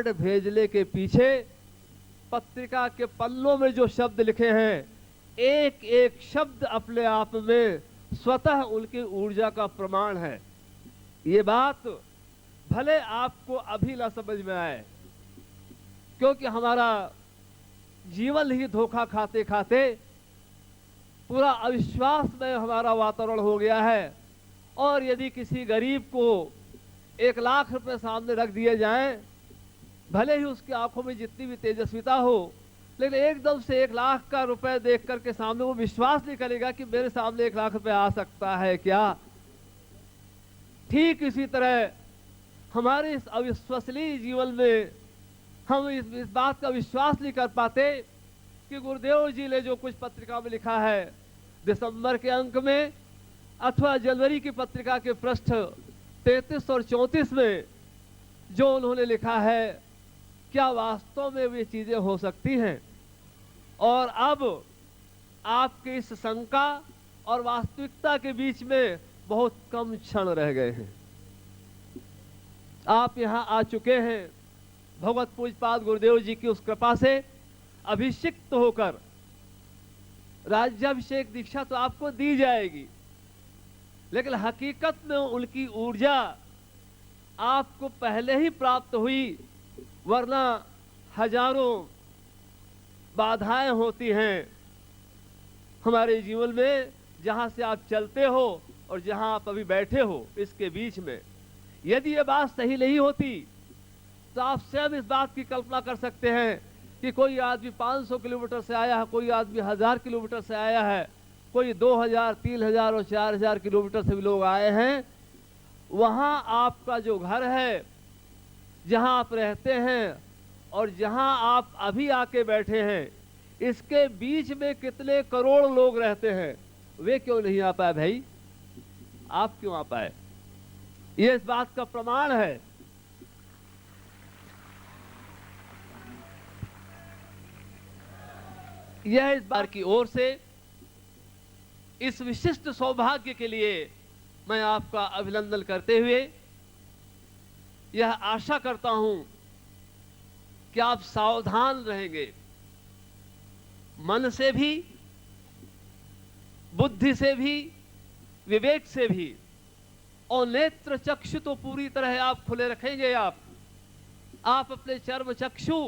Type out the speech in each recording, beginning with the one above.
भेजने के पीछे पत्रिका के पन्नों में जो शब्द लिखे हैं, एक एक शब्द अपने आप में स्वतः उनकी ऊर्जा का प्रमाण है। ये बात भले आपको अभी ना समझ में आए, क्योंकि हमारा जीवन ही धोखा खाते खाते पूरा अविश्वास में हमारा वातावरण हो गया है। और यदि किसी गरीब को 1 लाख रुपए सामने रख दिए जाएं, भले ही उसकी आंखों में जितनी भी तेजस्विता हो, लेकिन एकदम से 1 लाख का रुपए देख करके सामने वो विश्वास नहीं करेगा कि मेरे सामने 1 लाख रुपए आ सकता है क्या। ठीक इसी तरह हमारे इस अविश्वसनीय जीवन में हम इस बात का विश्वास नहीं कर पाते कि गुरुदेव जी ने जो कुछ पत्रिका में लिखा है, दिसंबर के अंक में अथवा जनवरी की पत्रिका के पृष्ठ 33 और 34 में जो उन्होंने लिखा है, क्या वास्तव में वे चीजें हो सकती हैं। और अब आपके इस शंका और वास्तविकता के बीच में बहुत कम क्षण रह गए हैं। आप यहां आ चुके हैं भगवत पूज्यपाद गुरुदेव जी की उस कृपा से अभिषिक्त होकर। राज्याभिषेक दीक्षा तो आपको दी जाएगी, लेकिन हकीकत में उनकी ऊर्जा आपको पहले ही प्राप्त हुई, वरना हजारों बाधाएं होती हैं हमारे जीवन में, जहां से आप चलते हो और जहां आप अभी बैठे हो, इसके बीच में। यदि ये बात सही नहीं होती तो आप स्वयं इस बात की कल्पना कर सकते हैं कि कोई आदमी 500 किलोमीटर से आया है, कोई आदमी 1000 किलोमीटर से आया है, कोई 2000, 3000 और 4000 किलोमीटर से भी लोग आए हैं। वहां आपका जो घर है, जहां आप रहते हैं और जहां आप अभी आके बैठे हैं, इसके बीच में कितने करोड़ लोग रहते हैं। वे क्यों नहीं आ पाए भाई? आप क्यों आ पाए? ये इस बात का प्रमाण है। यह इस बार की ओर से इस विशिष्ट सौभाग्य के लिए मैं आपका अभिनंदन करते हुए यह आशा करता हूं कि आप सावधान रहेंगे, मन से भी, बुद्धि से भी, विवेक से भी, और नेत्र चक्षु तो पूरी तरह आप खुले रखेंगे। आप अपने चर्म चक्षु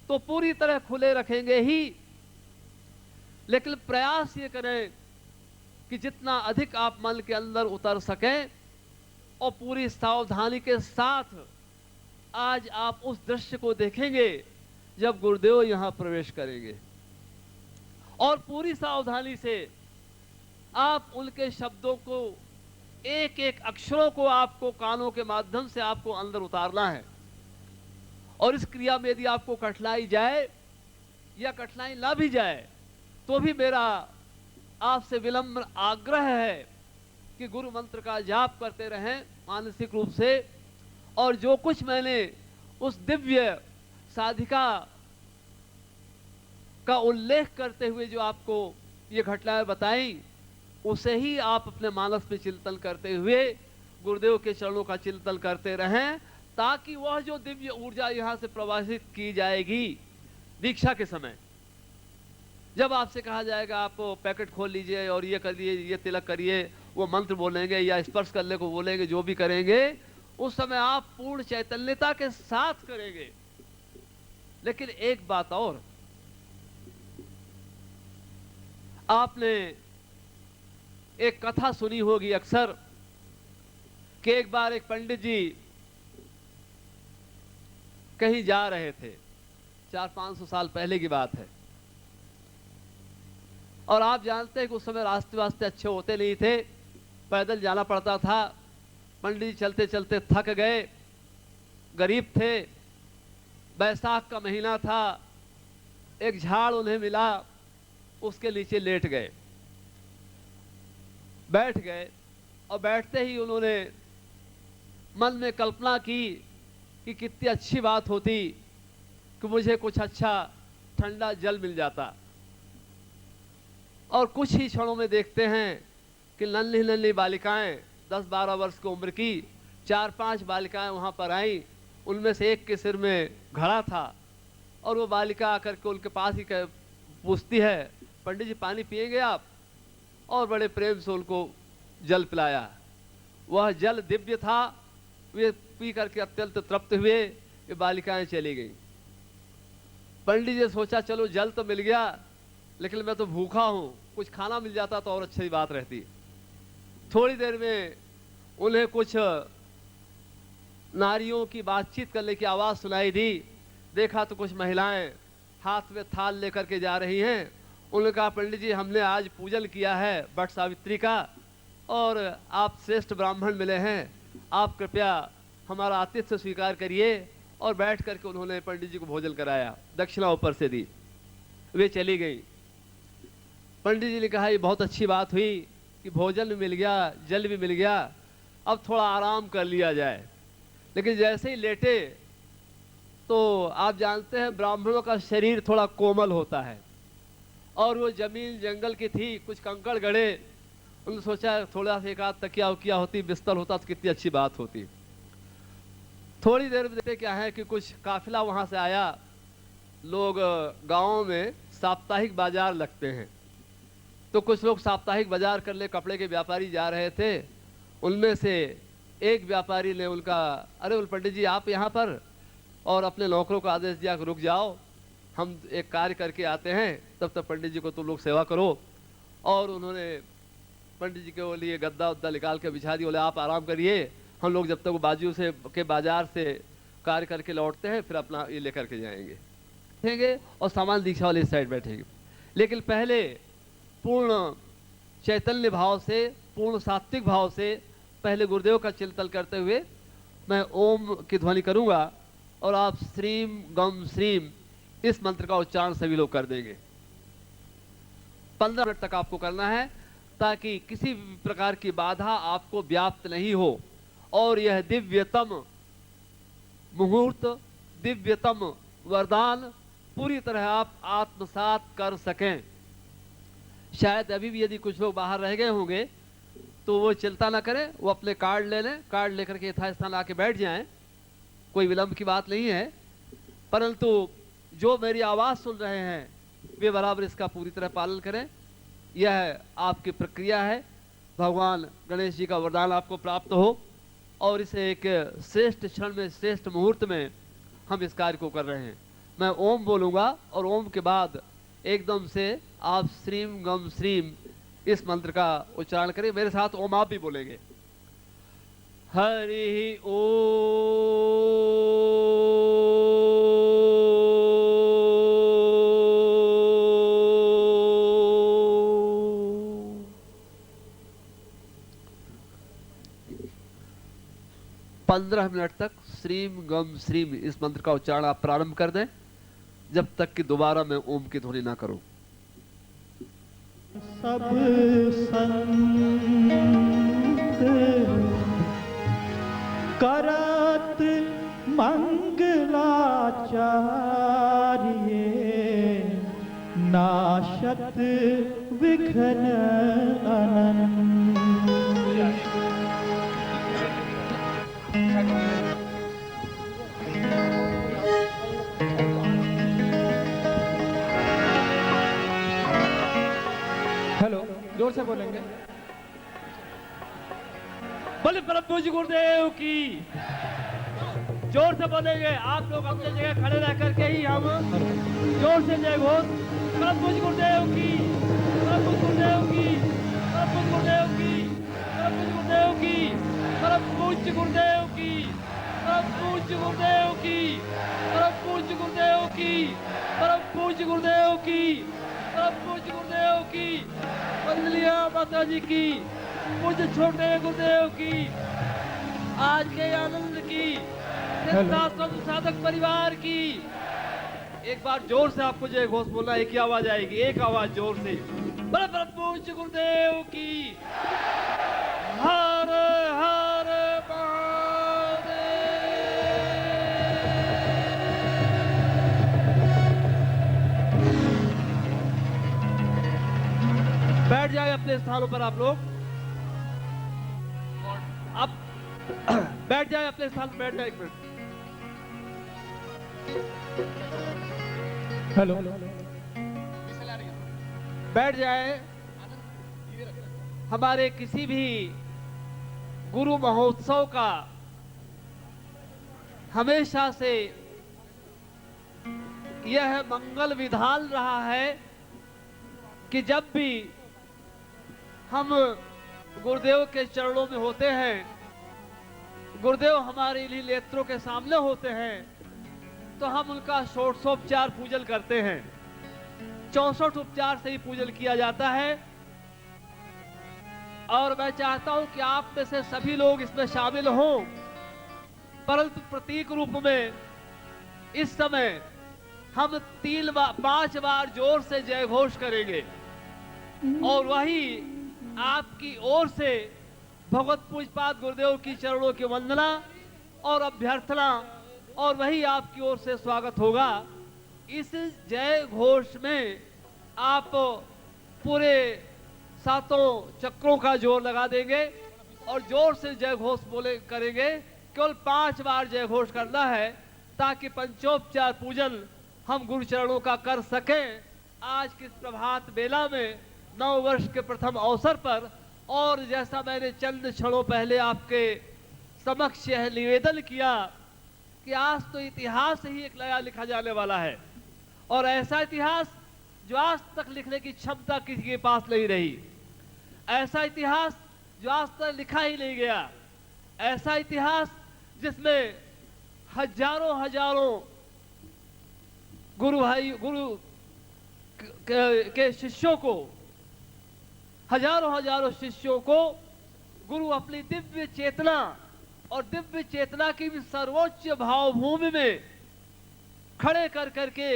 तो पूरी तरह खुले रखेंगे ही, लेकिन प्रयास ये करें कि जितना अधिक आप मन के अंदर उतर सकें और पूरी सावधानी के साथ आज आप उस दृश्य को देखेंगे जब गुरुदेव यहां प्रवेश करेंगे, और पूरी सावधानी से आप उनके शब्दों को, एक एक अक्षरों को आपको कानों के माध्यम से आपको अंदर उतारना है। और इस क्रिया में यदि आपको कठिनाई जाए या कठिनाई ना भी जाए, तो भी मेरा आपसे विनम्र आग्रह है कि गुरु मंत्र का जाप करते रहें मानसिक रूप से। और जो कुछ मैंने उस दिव्य साधिका का उल्लेख करते हुए जो आपको ये घटनाएं बताई, उसे ही आप अपने मानस में चिंतन करते हुए गुरुदेव के चरणों का चिंतन करते रहें, ताकि वह जो दिव्य ऊर्जा यहां से प्रवाहित की जाएगी दीक्षा के समय, जब आपसे कहा जाएगा आप पैकेट खोल लीजिए और ये करिए, ये तिलक करिए, वो मंत्र बोलेंगे या स्पर्श करने को बोलेंगे, जो भी करेंगे, उस समय आप पूर्ण चैतन्यता के साथ करेंगे। लेकिन एक बात और, आपने एक कथा सुनी होगी अक्सर कि एक बार एक पंडित जी कहीं जा रहे थे, 400-500 साल पहले की बात है। और आप जानते हैं कि उस समय रास्ते वास्ते अच्छे होते नहीं थे, पैदल जाना पड़ता था। पंडित जी चलते चलते थक गए, गरीब थे, बैसाख का महीना था, एक झाड़ उन्हें मिला, उसके नीचे लेट गए, बैठ गए। और बैठते ही उन्होंने मन में कल्पना की कि कितनी अच्छी बात होती कि मुझे कुछ अच्छा ठंडा जल मिल जाता। और कुछ ही क्षणों में देखते हैं कि नन्ही नन्ही बालिकाएं, 10-12 वर्ष की उम्र की 4-5 बालिकाएं वहां पर आईं उनमें से एक के सिर में घड़ा था और वो बालिका आकर के उनके पास ही पूछती है, पंडित जी पानी पिएंगे आप? और बड़े प्रेम से उनको जल पिलाया। वह जल दिव्य था। वे पी करके अत्यंत तृप्त हुए। ये बालिकाएं चली गई। पंडित जी ने सोचा चलो जल तो मिल गया, लेकिन मैं तो भूखा हूं, कुछ खाना मिल जाता तो और अच्छी बात रहती। थोड़ी देर में उन्हें कुछ नारियों की बातचीत करने की आवाज सुनाई दी। देखा तो कुछ महिलाएं हाथ में थाल लेकर के जा रही हैं। उन्होंने कहा, पंडित जी हमने आज पूजन किया है वट सावित्री का, और आप श्रेष्ठ ब्राह्मण मिले हैं, आप कृपया हमारा आतिथ्य स्वीकार करिए। और बैठ करके उन्होंने पंडित जी को भोजन कराया, दक्षिणा ऊपर से दी। वे चली गई। पंडित जी ने कहा ये बहुत अच्छी बात हुई कि भोजन भी मिल गया, जल भी मिल गया, अब थोड़ा आराम कर लिया जाए। लेकिन जैसे ही लेटे तो आप जानते हैं ब्राह्मणों का शरीर थोड़ा कोमल होता है, और वो जमीन जंगल की थी, कुछ कंकड़ गड़े। उन्होंने सोचा थोड़ा सा एक आध तकिया उकिया होती, बिस्तर होता तो कितनी अच्छी बात होती। थोड़ी देर में देखते क्या है कि कुछ काफिला वहां से आया। लोग गाँव में साप्ताहिक बाजार लगते हैं, तो कुछ लोग साप्ताहिक बाजार करने कपड़े के व्यापारी जा रहे थे। उनमें से एक व्यापारी ने उनका, अरे पंडित जी आप यहाँ पर, और अपने नौकरों को आदेश दिया कि रुक जाओ, हम एक कार्य करके आते हैं, तब तक पंडित जी को तुम लोग सेवा करो। और उन्होंने पंडित जी के लिए गद्दा उद्दा निकाल के बिछा दिया। बोले आप आराम करिए, हम लोग जब तक वो बाजू से के बाजार से कार्य करके लौटते हैं फिर अपना ये लेकर के जाएंगे, और सामान दीक्षा वाले इस साइड बैठेंगे। लेकिन पहले पूर्ण चैतन्य भाव से, पूर्ण सात्विक भाव से पहले गुरुदेव का चिंतन करते हुए मैं ओम की ध्वनि करूंगा, और आप श्रीम गम श्रीम इस मंत्र का उच्चारण सभी लोग कर देंगे। 15 मिनट तक आपको करना है, ताकि किसी भी प्रकार की बाधा आपको व्याप्त नहीं हो, और यह दिव्यतम मुहूर्त, दिव्यतम वरदान पूरी तरह आप आत्मसात कर सकें। शायद अभी भी यदि कुछ लोग बाहर रह गए होंगे तो वो चिंता ना करें, वो अपने कार्ड ले लें, कार्ड लेकर के यथास्थान आके बैठ जाएं, कोई विलंब की बात नहीं है। परंतु जो मेरी आवाज़ सुन रहे हैं वे बराबर इसका पूरी तरह पालन करें। यह आपकी प्रक्रिया है। भगवान गणेश जी का वरदान आपको प्राप्त हो, और इसे एक श्रेष्ठ क्षण में, श्रेष्ठ मुहूर्त में हम इस कार्य को कर रहे हैं। मैं ओम बोलूँगा, और ओम के बाद एकदम से आप श्रीम गम श्रीम इस मंत्र का उच्चारण करें। मेरे साथ ओम आप भी बोलेंगे। हरि ओम। 15 मिनट तक श्रीम गम श्रीम इस मंत्र का उच्चारण आप प्रारंभ कर दें, जब तक कि दोबारा मैं ओम की ध्वनि ना करूं। सब संत करत मंगलाचार्य नाशत विघ्न अनंत। हेलो, जोर से बोलेंगे। बोले परम पूज्य गुरुदेव की। जोर से बोलेंगे आप लोग, अपनी जगह खड़े रह करके ही हम जोर से जय घोष। परम पूज्य गुरुदेव की, परम पूज्य गुरुदेव की, परम पूज्य गुरुदेव की, परम पूज्य गुरुदेव की, परम पूज्य गुरुदेव की, परम पूज्य गुरुदेव की, परम पूज्य गुरुदेव की, परम पूज्य गुरुदेव की, परम पूज्य गुरुदेव की, वंदनीय माता जी की, पूज्य छोटे गुरुदेव की, आज के आनंद की, सिद्धाश्रम साधक परिवार की। एक बार जोर से आपको जय घोष बोलना, एक ही आवाज आएगी, एक आवाज जोर से। बड़े परम पूज्य गुरुदेव की। हर हर महादेव। बैठ जाए अपने स्थानों पर आप लोग। आप बैठ जाए अपने स्थान पर, बैठ जाए एक मिनट। हेलो, बैठ जाए। हमारे किसी भी गुरु महोत्सव का हमेशा से यह मंगल विधान रहा है कि जब भी हम गुरुदेव के चरणों में होते हैं, गुरुदेव हमारे इन्हीं नेत्रों के सामने होते हैं, तो हम उनका षोडशोपचार पूजन करते हैं। 64 उपचार से ही पूजन किया जाता है। और मैं चाहता हूं कि आप में से सभी लोग इसमें शामिल हों, परंतु प्रतीक रूप में इस समय हम 5 बार जोर से जय घोष करेंगे और वही आपकी ओर से भगवत पूजपाद गुरुदेव की चरणों की वंदना और अभ्यर्थना और वही आपकी ओर से स्वागत होगा। इस जय घोष में आप पूरे 7 चक्रों का जोर लगा देंगे और जोर से जय घोष बोले करेंगे। केवल 5 बार जय घोष करना है ताकि पंचोपचार पूजन हम गुरु चरणों का कर सकें। आज की प्रभात बेला में 9 वर्ष के प्रथम अवसर पर, और जैसा मैंने चंद क्षणों पहले आपके समक्ष यह निवेदन किया कि आज तो इतिहास ही एक नया लिखा जाने वाला है, और ऐसा इतिहास जो आज तक लिखने की क्षमता किसी के पास नहीं रही, ऐसा इतिहास जो आज तक लिखा ही नहीं गया, ऐसा इतिहास जिसमें हजारों गुरु के शिष्यों को, हजारों शिष्यों को गुरु अपनी दिव्य चेतना और दिव्य चेतना की भी सर्वोच्च भावभूमि में खड़े कर करके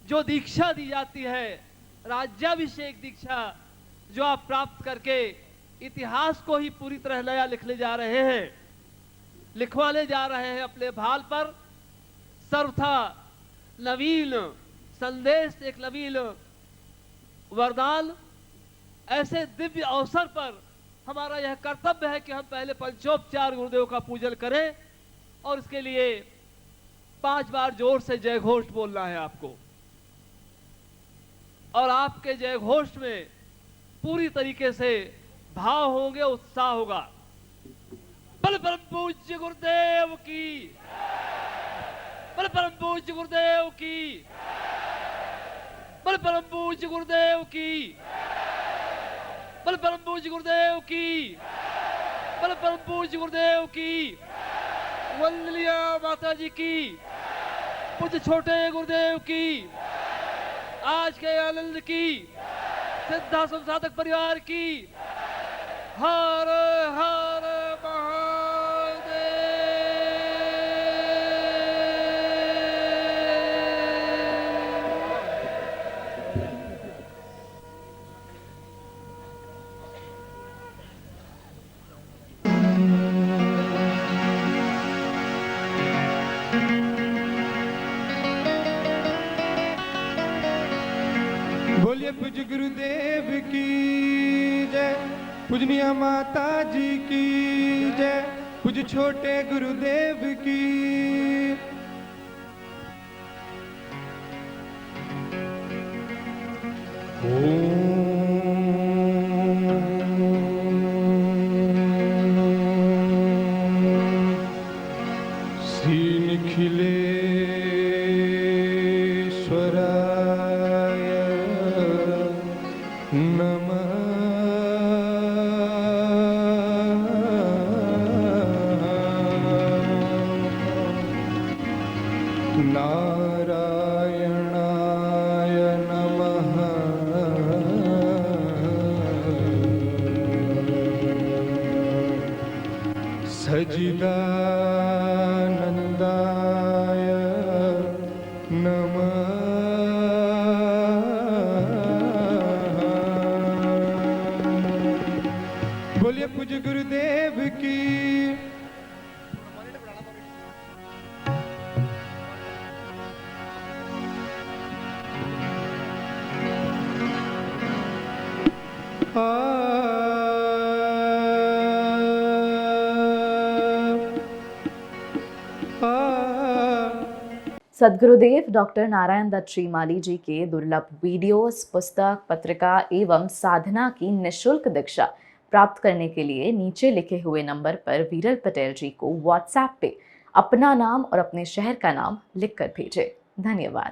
जो दीक्षा दी जाती है, राज्याभिषेक दीक्षा, जो आप प्राप्त करके इतिहास को ही पूरी तरह नया लिखने जा रहे हैं, लिखवाने जा रहे हैं अपने भाल पर। सर्वथा नवीन संदेश, एक नवीन वरदान, ऐसे दिव्य अवसर पर हमारा यह कर्तव्य है कि हम पहले पंचोपचार गुरुदेव का पूजन करें और इसके लिए 5 बार जोर से जय घोष बोलना है आपको। और आपके जय घोष में पूरी तरीके से भाव होंगे, उत्साह होगा। बल परम पूज्य गुरुदेव की, बल परम पूज्य गुरुदेव की, बल परम पूज्य गुरुदेव की, बल परम पूज्य गुरुदेव की, बल परम पूज्य गुरुदेव की। वंदनीय माता जी की, पूज्य छोटे गुरुदेव की, आज के आनंद की, सिद्धाश्रम साधक परिवार की। हर हर बोलिए पूज्य गुरुदेव की जय, पूजनीय माता जी की जय, पूज्य छोटे गुरुदेव की। सीन खिले नारायणाय नमः। सच्चिदानंदाय नमः। बोलिए पूज्य गुरुदेव की। सद्गुरुदेव डॉक्टर नारायण दत्त श्रीमाली जी के दुर्लभ वीडियोस, पुस्तक, पत्रिका एवं साधना की निशुल्क दीक्षा प्राप्त करने के लिए नीचे लिखे हुए नंबर पर वीरल पटेल जी को व्हाट्सएप पे अपना नाम और अपने शहर का नाम लिखकर भेजें। धन्यवाद।